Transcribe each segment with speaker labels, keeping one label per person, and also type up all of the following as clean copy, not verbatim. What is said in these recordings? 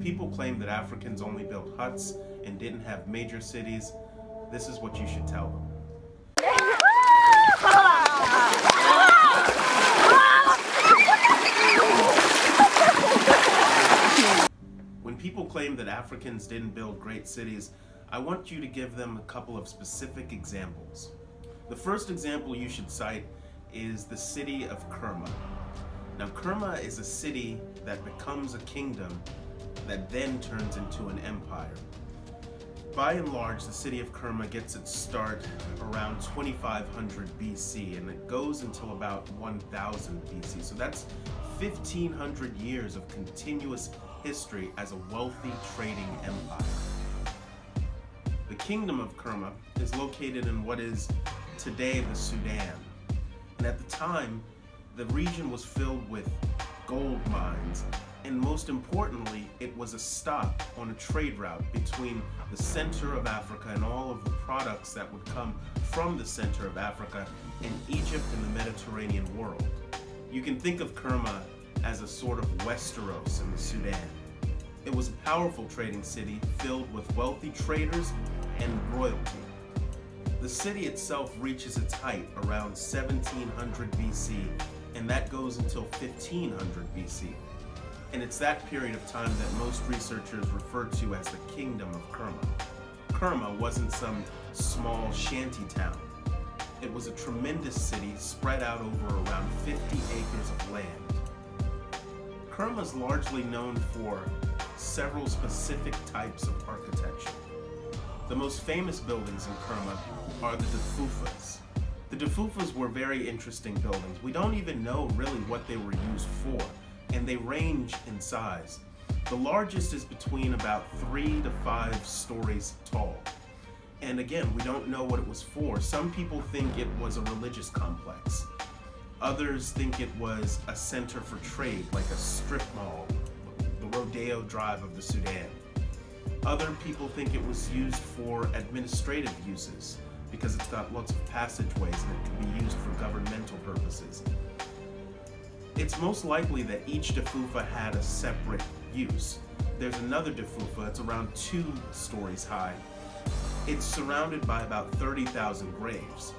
Speaker 1: people claim that Africans only built huts and didn't have major cities, this is what you should tell them. When people claim that Africans didn't build great cities, I want you to give them a couple of specific examples. The first example you should cite is the city of Kerma. Now, Kerma is a city that becomes a kingdom that then turns into an empire. By and large, the city of Kerma gets its start around 2500 BC, and it goes until about 1000 BC. So that's 1500 years of continuous history as a wealthy trading empire. The kingdom of Kerma is located in what is today the Sudan. And at the time, the region was filled with gold mines, and most importantly, it was a stop on a trade route between the center of Africa and all of the products that would come from the center of Africa in Egypt and the Mediterranean world. You can think of Kerma as a sort of Westeros in the Sudan. It was a powerful trading city filled with wealthy traders and royalty. The city itself reaches its height around 1700 BC, and that goes until 1500 BC. And it's that period of time that most researchers refer to as the Kingdom of Kerma. Kerma wasn't some small shanty town. It was a tremendous city spread out over around 50 acres of land. Kerma is largely known for several specific types of architecture. The most famous buildings in Kerma are the dafufas. The dafufas were very interesting buildings. We don't even know really what they were used for, and they range in size. The largest is between about 3 to 5 stories tall. And again, we don't know what it was for. Some people think it was a religious complex. Others think it was a center for trade, like a strip mall, the Rodeo Drive of the Sudan. Other people think it was used for administrative uses because it's got lots of passageways and it can be used for governmental purposes. It's most likely that each dafufa had a separate use. There's another dafufa, it's around 2 stories high. It's surrounded by about 30,000 graves.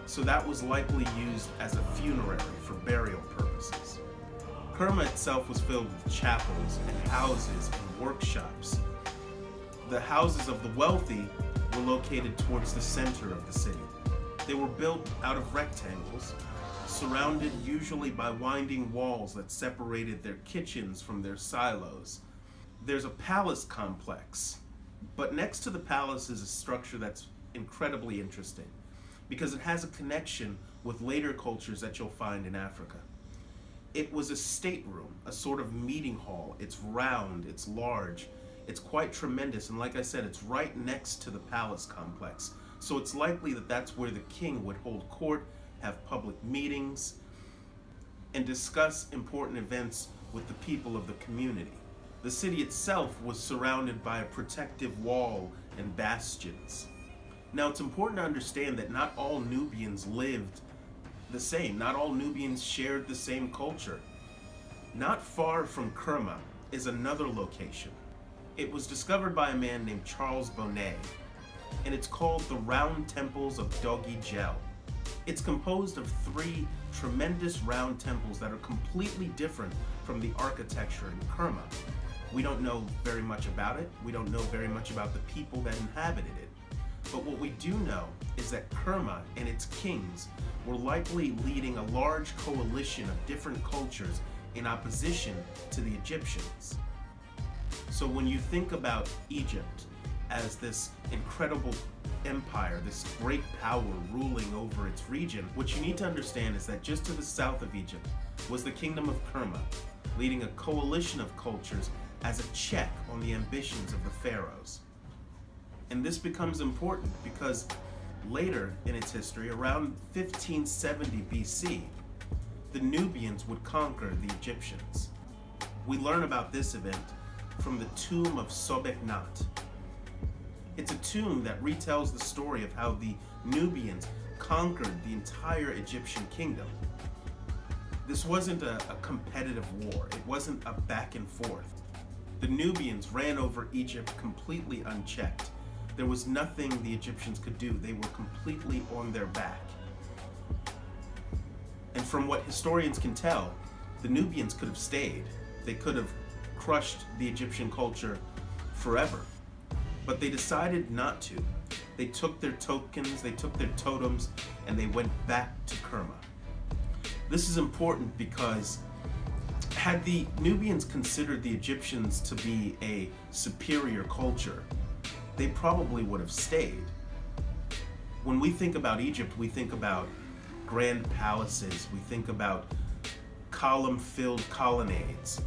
Speaker 1: So that was likely used as a funerary for burial purposes. Kerma itself was filled with chapels and houses and workshops. The houses of the wealthy were located towards the center of the city. They were built out of rectangles, surrounded usually by winding walls that separated their kitchens from their silos. There's a palace complex, but next to the palace is a structure that's incredibly interesting because it has a connection with later cultures that you'll find in Africa. It was a stateroom, a sort of meeting hall. It's round, it's large, it's quite tremendous, and like I said, it's right next to the palace complex. So it's likely that that's where the king would hold court, have public meetings, and discuss important events with the people of the community. The city itself was surrounded by a protective wall and bastions. Now, it's important to understand that not all Nubians lived the same. Not all Nubians shared the same culture. Not far from Kerma is another location. It was discovered by a man named Charles Bonnet, and it's called the Round Temples of Dogi Gel. It's composed of 3 tremendous round temples that are completely different from the architecture in Kerma. We don't know very much about it. We don't know very much about the people that inhabited it. But what we do know is that Kerma and its kings were likely leading a large coalition of different cultures in opposition to the Egyptians. So when you think about Egypt as this incredible empire, this great power ruling over its region, what you need to understand is that just to the south of Egypt was the kingdom of Kerma, leading a coalition of cultures as a check on the ambitions of the pharaohs. And this becomes important because later in its history, around 1570 BC, the Nubians would conquer the Egyptians. We learn about this event from the tomb of Sobeknat. It's a tomb that retells the story of how the Nubians conquered the entire Egyptian kingdom. This wasn't a competitive war. It wasn't a back and forth. The Nubians ran over Egypt completely unchecked. There was nothing the Egyptians could do. They were completely on their back. And from what historians can tell, the Nubians could have stayed. They could have crushed the Egyptian culture forever. But they decided not to. They took their tokens, they took their totems, and they went back to Kerma. This is important because had the Nubians considered the Egyptians to be a superior culture, they probably would have stayed. When we think about Egypt, we think about grand palaces, we think about column-filled colonnades.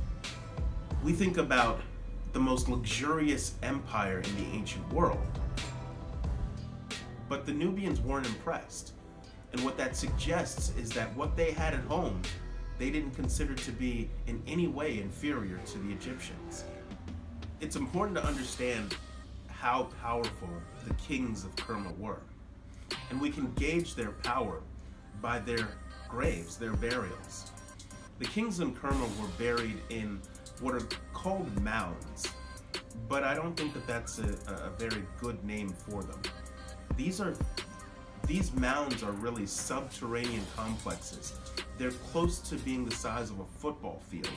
Speaker 1: We think about the most luxurious empire in the ancient world. But the Nubians weren't impressed. And what that suggests is that what they had at home, they didn't consider to be in any way inferior to the Egyptians. It's important to understand how powerful the kings of Kerma were. And we can gauge their power by their graves, their burials. The kings in Kerma were buried in what are called mounds, but I don't think that that's a very good name for them. These mounds are really subterranean complexes. They're close to being the size of a football field.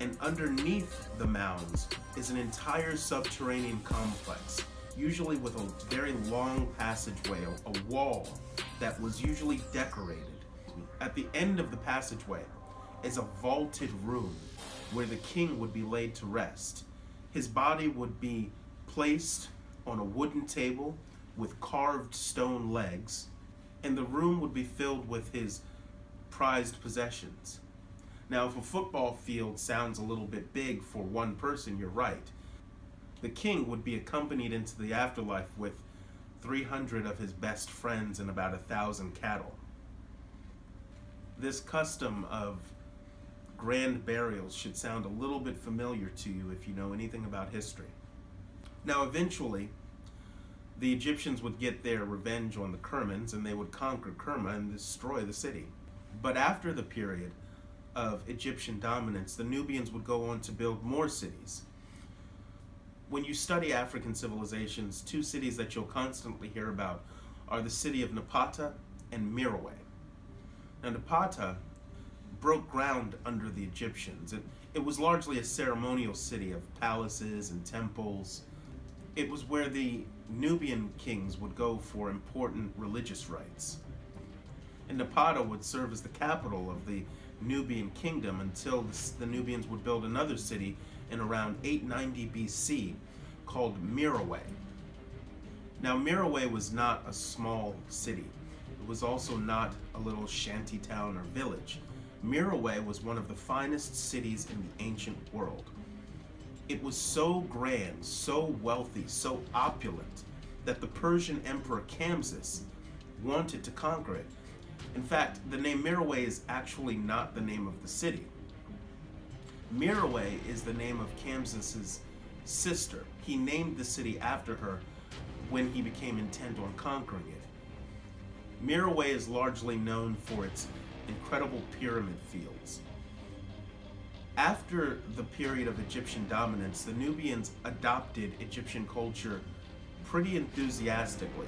Speaker 1: And underneath the mounds is an entire subterranean complex, usually with a very long passageway, a wall that was usually decorated. At the end of the passageway is a vaulted room where the king would be laid to rest. His body would be placed on a wooden table with carved stone legs, and the room would be filled with his prized possessions. Now, if a football field sounds a little bit big for one person, you're right. The king would be accompanied into the afterlife with 300 of his best friends and about 1,000 cattle. This custom of grand burials should sound a little bit familiar to you if you know anything about history. Now, eventually, the Egyptians would get their revenge on the Kermans, and they would conquer Kerma and destroy the city. But after the period of Egyptian dominance, the Nubians would go on to build more cities. When you study African civilizations, two cities that you'll constantly hear about are the city of Napata and Merowe. Now, Napata broke ground under the Egyptians. It was largely a ceremonial city of palaces and temples. It was where the Nubian kings would go for important religious rites. And Napata would serve as the capital of the Nubian kingdom until the Nubians would build another city in around 890 BC called Merowe. Now, Merowe was not a small city. It was also not a little shanty town or village. Merowe was one of the finest cities in the ancient world. It was so grand, so wealthy, so opulent that the Persian Emperor Camsus wanted to conquer it. In fact, the name Merowe is actually not the name of the city. Merowe is the name of Camsus's sister. He named the city after her when he became intent on conquering it. Merowe is largely known for its incredible pyramid fields. After the period of Egyptian dominance, the Nubians adopted Egyptian culture pretty enthusiastically.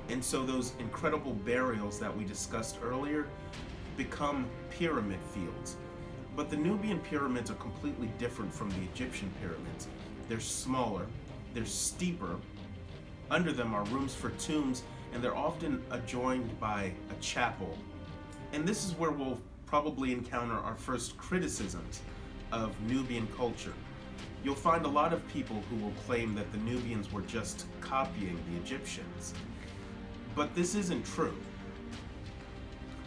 Speaker 1: And so those incredible burials that we discussed earlier become pyramid fields. But the Nubian pyramids are completely different from the Egyptian pyramids. They're smaller, they're steeper. Under them are rooms for tombs, and they're often adjoined by a chapel. And this is where we'll probably encounter our first criticisms of Nubian culture. You'll find a lot of people who will claim that the Nubians were just copying the Egyptians. But this isn't true.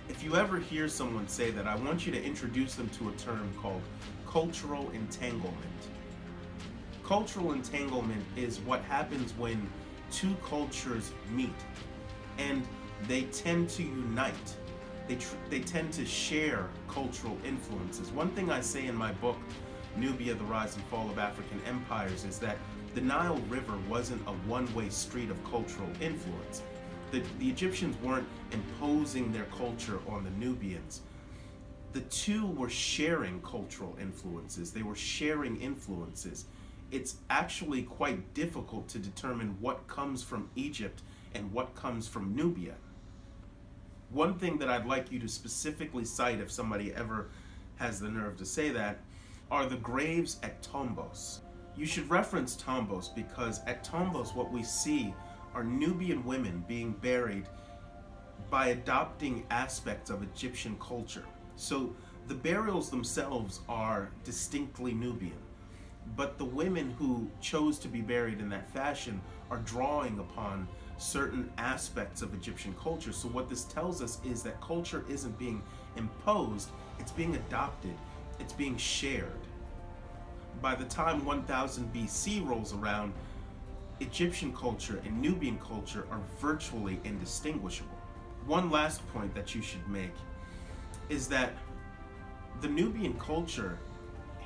Speaker 1: If you ever hear someone say that, I want you to introduce them to a term called cultural entanglement. Cultural entanglement is what happens when two cultures meet and they tend to unite. They tend to share cultural influences. One thing I say in my book, Nubia, The Rise and Fall of African Empires, is that the Nile River wasn't a one-way street of cultural influence. The Egyptians weren't imposing their culture on the Nubians. the two were sharing cultural influences. They were sharing influences. It's actually quite difficult to determine what comes from Egypt and what comes from Nubia. One thing that I'd like you to specifically cite, if somebody ever has the nerve to say that, are the graves at Tombos. You should reference Tombos because at Tombos what we see are Nubian women being buried by adopting aspects of Egyptian culture. So the burials themselves are distinctly Nubian, but the women who chose to be buried in that fashion are drawing upon certain aspects of Egyptian culture. So what this tells us is that culture isn't being imposed, it's being adopted, it's being shared. By the time 1000 BC rolls around, Egyptian culture and Nubian culture are virtually indistinguishable. One last point that you should make is that the Nubian culture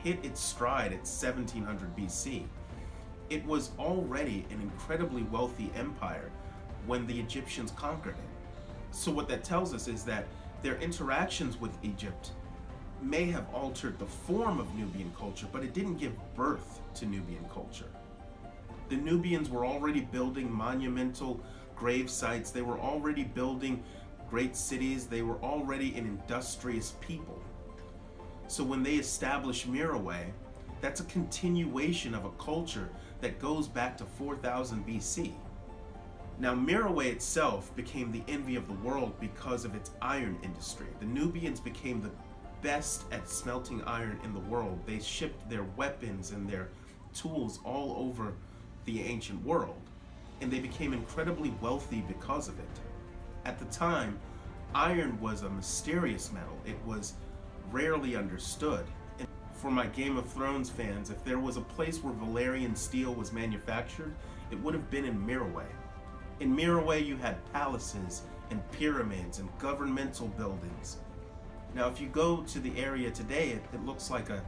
Speaker 1: hit its stride at 1700 BC. It was already an incredibly wealthy empire when the Egyptians conquered it. So what that tells us is that their interactions with Egypt may have altered the form of Nubian culture, but it didn't give birth to Nubian culture. The Nubians were already building monumental grave sites. They were already building great cities. They were already an industrious people. So when they establish Merowe, that's a continuation of a culture that goes back to 4000 BC. Now, Merowe itself became the envy of the world because of its iron industry. The Nubians became the best at smelting iron in the world. They shipped their weapons and their tools all over the ancient world, and they became incredibly wealthy because of it. At the time, iron was a mysterious metal. It was rarely understood. And for my Game of Thrones fans, if there was a place where Valyrian steel was manufactured, it would have been in Merowe. In Merowe, you had palaces and pyramids and governmental buildings. Now, if you go to the area today, it looks like an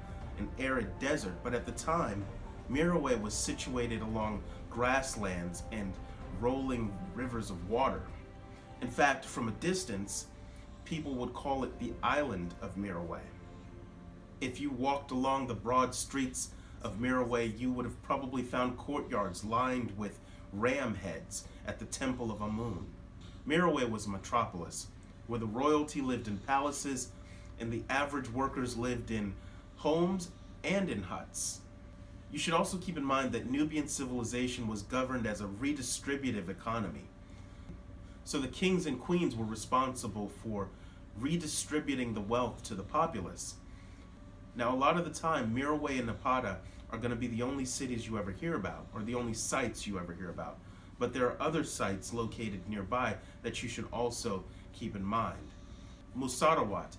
Speaker 1: arid desert, but at the time, Merowe was situated along grasslands and rolling rivers of water. In fact, from a distance, people would call it the island of Merowe. If you walked along the broad streets of Merowe, you would have probably found courtyards lined with ram heads at the Temple of Amun. Merowe was a metropolis where the royalty lived in palaces and the average workers lived in homes and in huts. You should also keep in mind that Nubian civilization was governed as a redistributive economy. So the kings and queens were responsible for redistributing the wealth to the populace. Now, a lot of the time, Merowe and Napata are going to be the only cities you ever hear about, or the only sites you ever hear about. But there are other sites located nearby that you should also keep in mind. Musarawat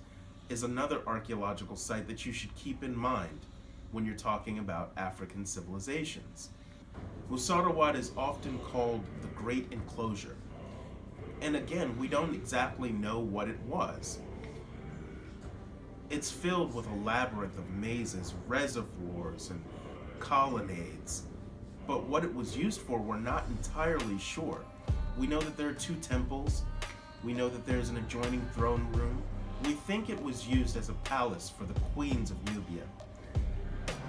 Speaker 1: is another archaeological site that you should keep in mind when you're talking about African civilizations. Musarawat is often called the Great Enclosure. And again, we don't exactly know what it was. It's filled with a labyrinth of mazes, reservoirs, and colonnades. But what it was used for, we're not entirely sure. We know that there are 2 temples. We know that there's an adjoining throne room. We think it was used as a palace for the queens of Nubia.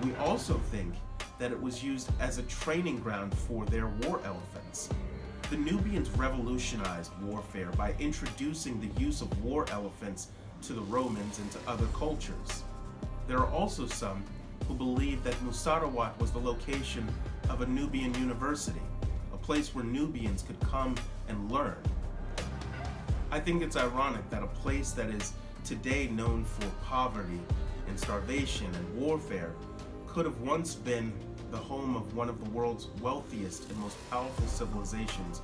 Speaker 1: We also think that it was used as a training ground for their war elephants. The Nubians revolutionized warfare by introducing the use of war elephants to the Romans and to other cultures. There are also some who believe that Musarawat was the location of a Nubian university, a place where Nubians could come and learn. I think it's ironic that a place that is today known for poverty and starvation and warfare could have once been the home of one of the world's wealthiest and most powerful civilizations,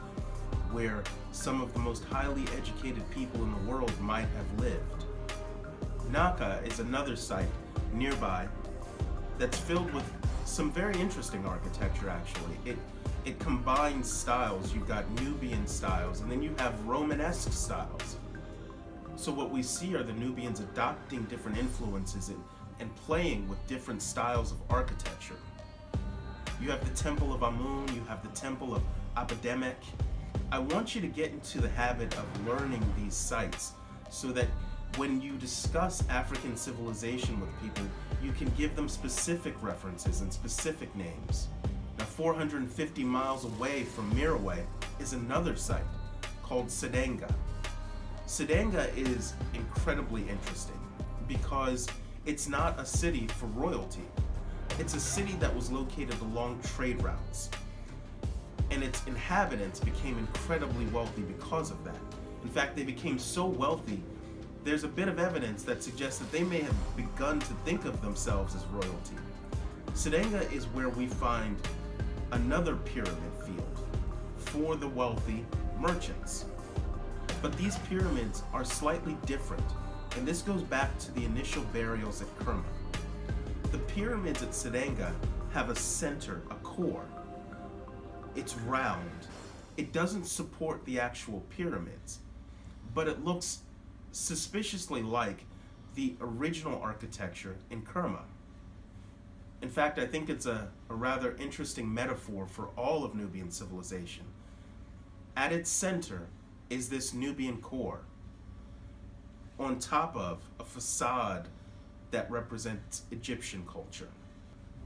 Speaker 1: where some of the most highly educated people in the world might have lived. Naka is another site nearby that's filled with some very interesting architecture, actually. It combines styles. You've got Nubian styles, and then you have Romanesque styles. So what we see are the Nubians adopting different influences and playing with different styles of architecture. You have the Temple of Amun, you have the Temple of Abademek. I want you to get into the habit of learning these sites so that When you discuss African civilization with people, you can give them specific references and specific names. Now, 450 miles away from Merowe is another site called Sedenga. Sedenga is incredibly interesting because it's not a city for royalty. It's a city that was located along trade routes, and its inhabitants became incredibly wealthy because of that. In fact, they became so wealthy, there's a bit of evidence that suggests that they may have begun to think of themselves as royalty. Sedenga is where we find another pyramid field for the wealthy merchants. But these pyramids are slightly different, and this goes back to the initial burials at Kerma. The pyramids at Sedenga have a center, a core. It's round. It doesn't support the actual pyramids, but it looks suspiciously like the original architecture in Kerma. In fact, I think it's a rather interesting metaphor for all of Nubian civilization. At its center is this Nubian core, on top of a facade that represents Egyptian culture.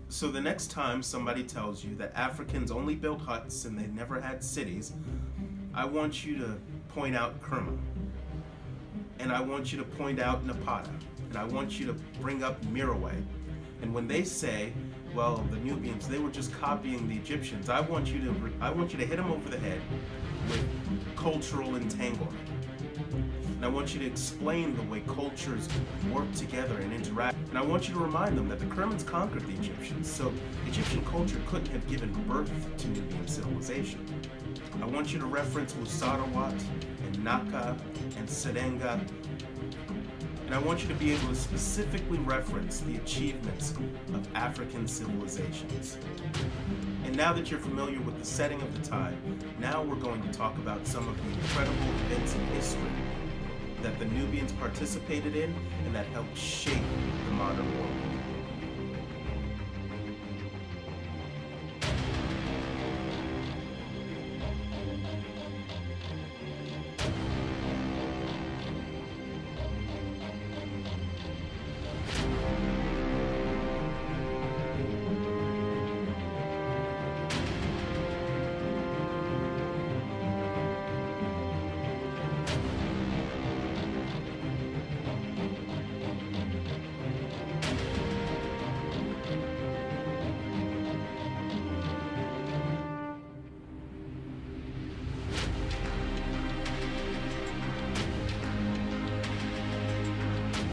Speaker 1: So the next time somebody tells you that Africans only built huts and they never had cities, I want you to point out Kerma. And I want you to point out Napata. And I want you to bring up Merowe. And when they say, well, the Nubians, they were just copying the Egyptians, I want you to hit them over the head with cultural entanglement. And I want you to explain the way cultures work together and interact. And I want you to remind them that the Kermans conquered the Egyptians, so Egyptian culture couldn't have given birth to Nubian civilization. I want you to reference Musarawat and Naka and Sedenga. And I want you to be able to specifically reference the achievements of African civilizations. And now that you're familiar with the setting of the time, now we're going to talk about some of the incredible events in history that the Nubians participated in and that helped shape the modern world.